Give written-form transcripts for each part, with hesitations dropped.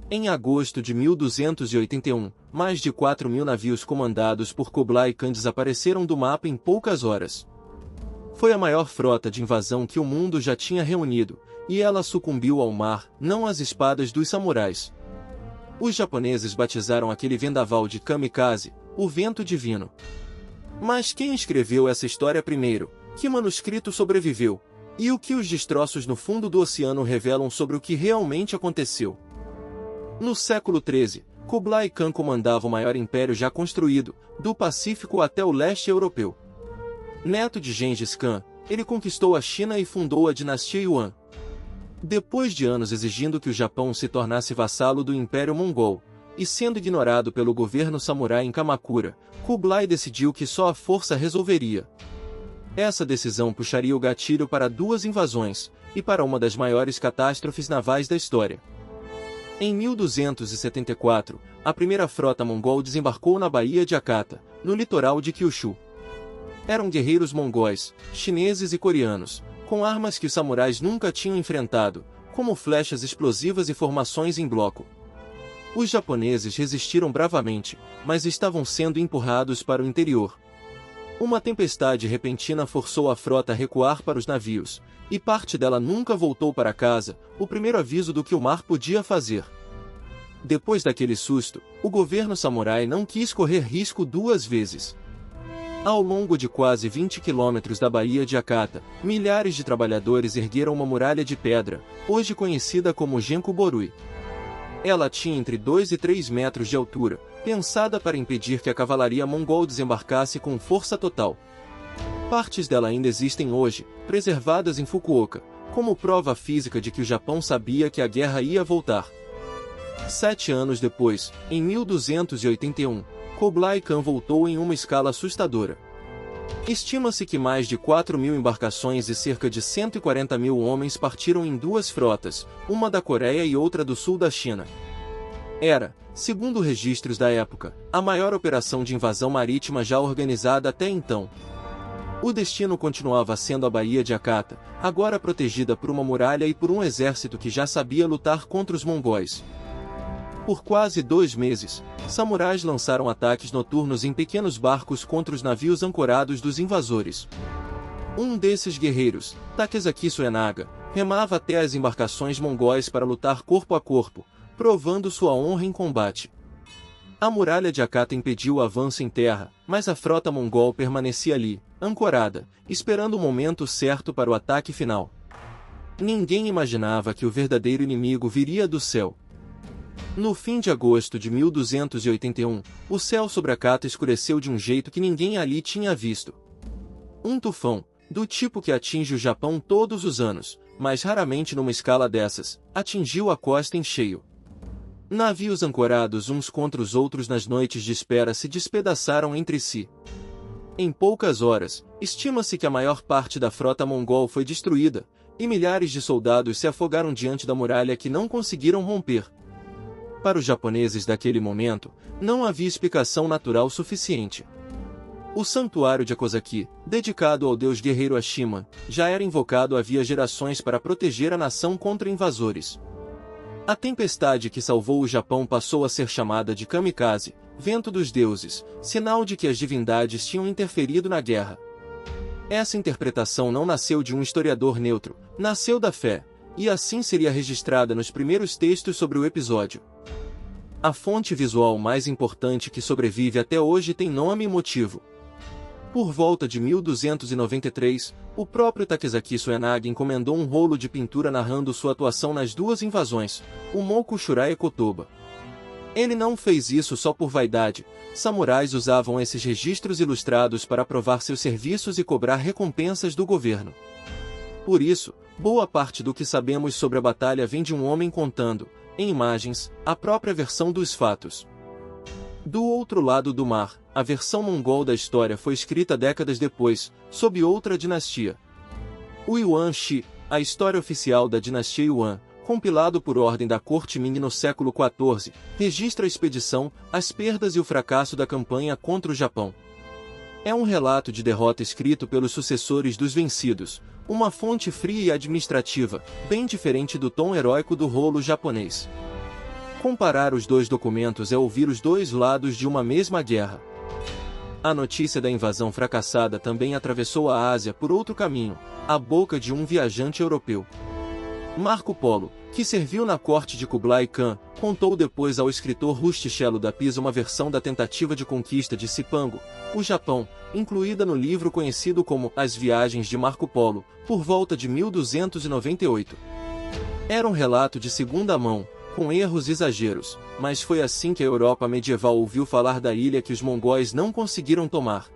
Em agosto de 1281, mais de 4.000 navios comandados por Kublai Khan desapareceram do mapa em poucas horas. Foi a maior frota de invasão que o mundo já tinha reunido, e ela sucumbiu ao mar, não às espadas dos samurais. Os japoneses batizaram aquele vendaval de kamikaze, o vento divino. Mas quem escreveu essa história primeiro? Que manuscrito sobreviveu? E o que os destroços no fundo do oceano revelam sobre o que realmente aconteceu? No século XIII, Kublai Khan comandava o maior império já construído, do Pacífico até o leste europeu. Neto de Gengis Khan, ele conquistou a China e fundou a dinastia Yuan. Depois de anos exigindo que o Japão se tornasse vassalo do Império Mongol, e sendo ignorado pelo governo samurai em Kamakura, Kublai decidiu que só a força resolveria. Essa decisão puxaria o gatilho para duas invasões, e para uma das maiores catástrofes navais da história. Em 1274, a primeira frota mongol desembarcou na Baía de Akata, no litoral de Kyushu. Eram guerreiros mongóis, chineses e coreanos, com armas que os samurais nunca tinham enfrentado, como flechas explosivas e formações em bloco. Os japoneses resistiram bravamente, mas estavam sendo empurrados para o interior. Uma tempestade repentina forçou a frota a recuar para os navios, e parte dela nunca voltou para casa, o primeiro aviso do que o mar podia fazer. Depois daquele susto, o governo samurai não quis correr risco duas vezes. Ao longo de quase 20 quilômetros da Baía de Akata, milhares de trabalhadores ergueram uma muralha de pedra, hoje conhecida como Genkuborui. Ela tinha entre 2 e 3 metros de altura, pensada para impedir que a cavalaria mongol desembarcasse com força total. Partes dela ainda existem hoje, preservadas em Fukuoka, como prova física de que o Japão sabia que a guerra ia voltar. 7 anos depois, em 1281, Kublai Khan voltou em uma escala assustadora. Estima-se que mais de 4.000 embarcações e cerca de 140.000 homens partiram em duas frotas, uma da Coreia e outra do sul da China. Era, segundo registros da época, a maior operação de invasão marítima já organizada até então. O destino continuava sendo a Baía de Akata, agora protegida por uma muralha e por um exército que já sabia lutar contra os mongóis. Por quase 2 meses, samurais lançaram ataques noturnos em pequenos barcos contra os navios ancorados dos invasores. Um desses guerreiros, Takezaki Suenaga, remava até as embarcações mongóis para lutar corpo a corpo, provando sua honra em combate. A muralha de Akata impediu o avanço em terra, mas a frota mongol permanecia ali, ancorada, esperando o momento certo para o ataque final. Ninguém imaginava que o verdadeiro inimigo viria do céu. No fim de agosto de 1281, o céu sobre Akata escureceu de um jeito que ninguém ali tinha visto. Um tufão, do tipo que atinge o Japão todos os anos, mas raramente numa escala dessas, atingiu a costa em cheio. Navios ancorados uns contra os outros nas noites de espera se despedaçaram entre si. Em poucas horas, estima-se que a maior parte da frota mongol foi destruída, e milhares de soldados se afogaram diante da muralha que não conseguiram romper. Para os japoneses daquele momento, não havia explicação natural suficiente. O santuário de Akozaki, dedicado ao deus guerreiro Ashima, já era invocado havia gerações para proteger a nação contra invasores. A tempestade que salvou o Japão passou a ser chamada de kamikaze, vento dos deuses, sinal de que as divindades tinham interferido na guerra. Essa interpretação não nasceu de um historiador neutro, nasceu da fé, e assim seria registrada nos primeiros textos sobre o episódio. A fonte visual mais importante que sobrevive até hoje tem nome e motivo. Por volta de 1293, o próprio Takezaki Suenaga encomendou um rolo de pintura narrando sua atuação nas duas invasões, o Moku Shurai e Kotoba. Ele não fez isso só por vaidade, samurais usavam esses registros ilustrados para provar seus serviços e cobrar recompensas do governo. Por isso, boa parte do que sabemos sobre a batalha vem de um homem contando, em imagens, a própria versão dos fatos. Do outro lado do mar, a versão mongol da história foi escrita décadas depois, sob outra dinastia. O Yuan Shi, a história oficial da dinastia Yuan, compilado por ordem da corte Ming no século XIV, registra a expedição, as perdas e o fracasso da campanha contra o Japão. É um relato de derrota escrito pelos sucessores dos vencidos, uma fonte fria e administrativa, bem diferente do tom heróico do rolo japonês. Comparar os dois documentos é ouvir os dois lados de uma mesma guerra. A notícia da invasão fracassada também atravessou a Ásia por outro caminho, a boca de um viajante europeu. Marco Polo, que serviu na corte de Kublai Khan, contou depois ao escritor Rustichello da Pisa uma versão da tentativa de conquista de Cipango, o Japão, incluída no livro conhecido como As Viagens de Marco Polo, por volta de 1298. Era um relato de segunda mão, com erros e exageros, mas foi assim que a Europa medieval ouviu falar da ilha que os mongóis não conseguiram tomar.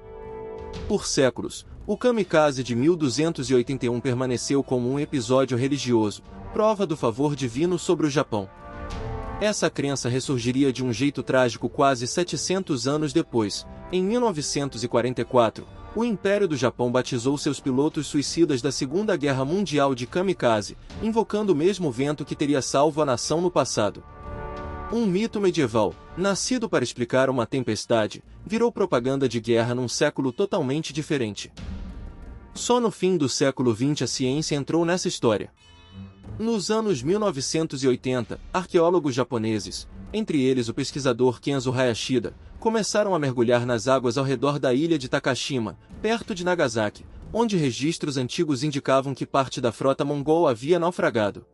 Por séculos, o kamikaze de 1281 permaneceu como um episódio religioso, prova do favor divino sobre o Japão. Essa crença ressurgiria de um jeito trágico quase 700 anos depois. Em 1944, o Império do Japão batizou seus pilotos suicidas da Segunda Guerra Mundial de kamikaze, invocando o mesmo vento que teria salvo a nação no passado. Um mito medieval, nascido para explicar uma tempestade, virou propaganda de guerra num século totalmente diferente. Só no fim do século XX a ciência entrou nessa história. Nos anos 1980, arqueólogos japoneses, entre eles o pesquisador Kenzo Hayashida, começaram a mergulhar nas águas ao redor da ilha de Takashima, perto de Nagasaki, onde registros antigos indicavam que parte da frota mongol havia naufragado.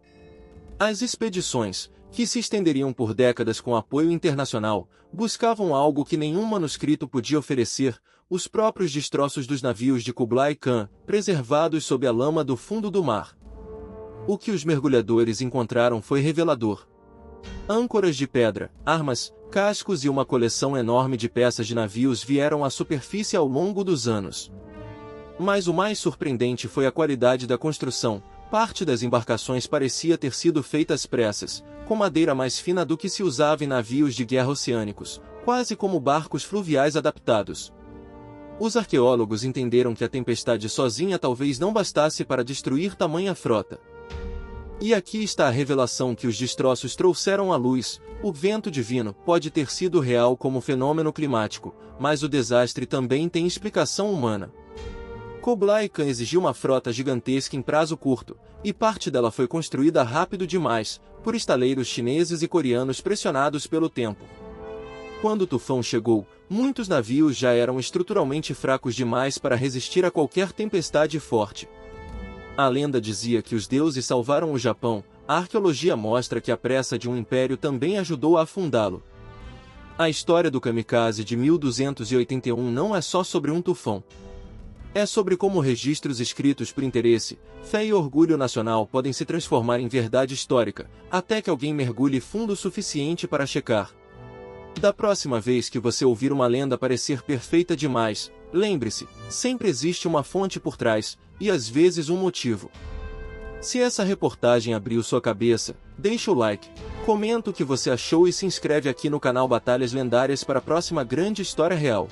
As expedições, que se estenderiam por décadas com apoio internacional, buscavam algo que nenhum manuscrito podia oferecer: os próprios destroços dos navios de Kublai Khan, preservados sob a lama do fundo do mar. O que os mergulhadores encontraram foi revelador. Âncoras de pedra, armas, cascos e uma coleção enorme de peças de navios vieram à superfície ao longo dos anos. Mas o mais surpreendente foi a qualidade da construção. Parte das embarcações parecia ter sido feita às pressas, com madeira mais fina do que se usava em navios de guerra oceânicos, quase como barcos fluviais adaptados. Os arqueólogos entenderam que a tempestade sozinha talvez não bastasse para destruir tamanha frota. E aqui está a revelação que os destroços trouxeram à luz: o vento divino pode ter sido real como fenômeno climático, mas o desastre também tem explicação humana. Kublai Khan exigiu uma frota gigantesca em prazo curto, e parte dela foi construída rápido demais, por estaleiros chineses e coreanos pressionados pelo tempo. Quando o tufão chegou, muitos navios já eram estruturalmente fracos demais para resistir a qualquer tempestade forte. A lenda dizia que os deuses salvaram o Japão. A arqueologia mostra que a pressa de um império também ajudou a afundá-lo. A história do kamikaze de 1281 não é só sobre um tufão. É sobre como registros escritos por interesse, fé e orgulho nacional podem se transformar em verdade histórica, até que alguém mergulhe fundo o suficiente para checar. Da próxima vez que você ouvir uma lenda parecer perfeita demais, lembre-se, sempre existe uma fonte por trás, e às vezes um motivo. Se essa reportagem abriu sua cabeça, deixa o like, comenta o que você achou e se inscreve aqui no canal Batalhas Lendárias para a próxima grande história real.